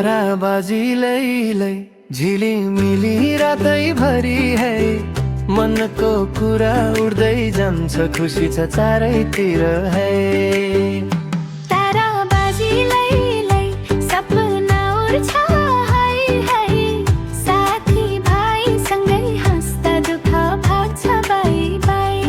ताराबाजी लैलै झिलिमिली रातैभरि है मनको कुरा उड्दै जान्छ खुसी छ चारैतिर है। ताराबाजी लैलै सपना उड्छ हाय हाय साथी भाइ सँगै हाँस्दा दुःख भाग्छ बाई बाई।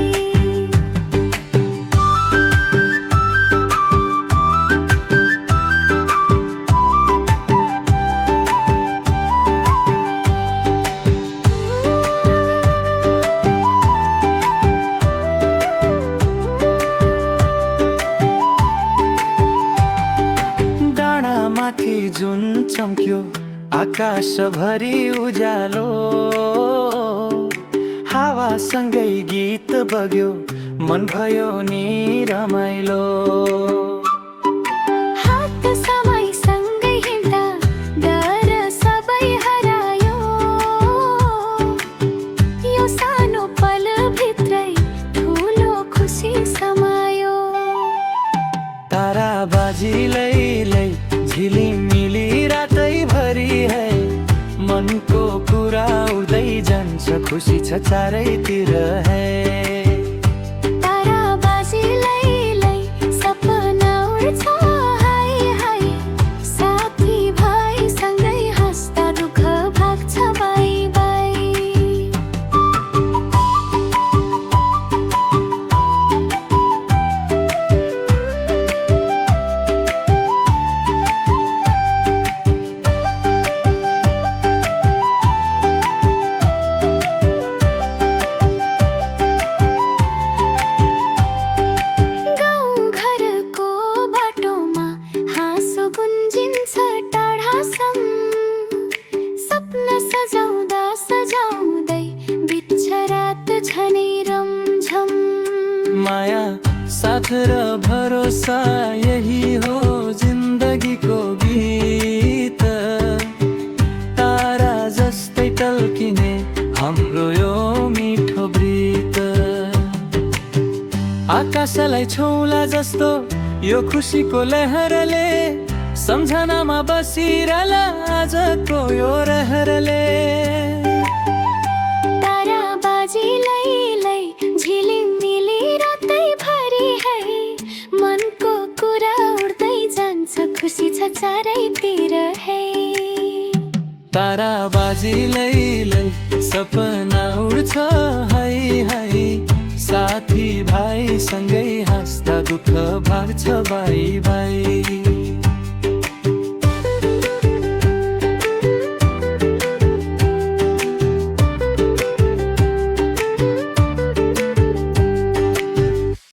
माथि जुन चम्क्यो आकाशभरि उज्यालो हावासँगै गीत बग्यो मन भयो नि रमाइलो। हात समयसँगै हिँड्दा डर सबै हरायो यो सानो पलभित्रै ठुलो खुसी समायो। ताराबाजी लैलै झिलिमिली रातैभरि है मनको कुरा उड्दै जान्छ खुसी छ चारैतिर है। ताराबाजी लैलै सपना उड्छ हाय हाय साथी भाइ सँगै हाँस्दा दुःख भाग्छ बाई बाई। माया साथ र भरोसा यही हो जिन्दगीको गीत तारा जस्तै टल्किने हाम्रो यो मिठो ब्रीत। आकाशलाई छौला जस्तो यो खुसीको लहरले सम्झनामा बसिरहला आजको यो रहरले। ताराबाजी लैलै झिलिमिली रातैभरि है मनको कुरा उड्दै जान्छ खुसी छ चारैतिर है। ताराबाजी लैलै सपना उड्छ हाय हाय साथी भाइ सँगै हाँस्दा दुःख भाग्छ बाई बाई।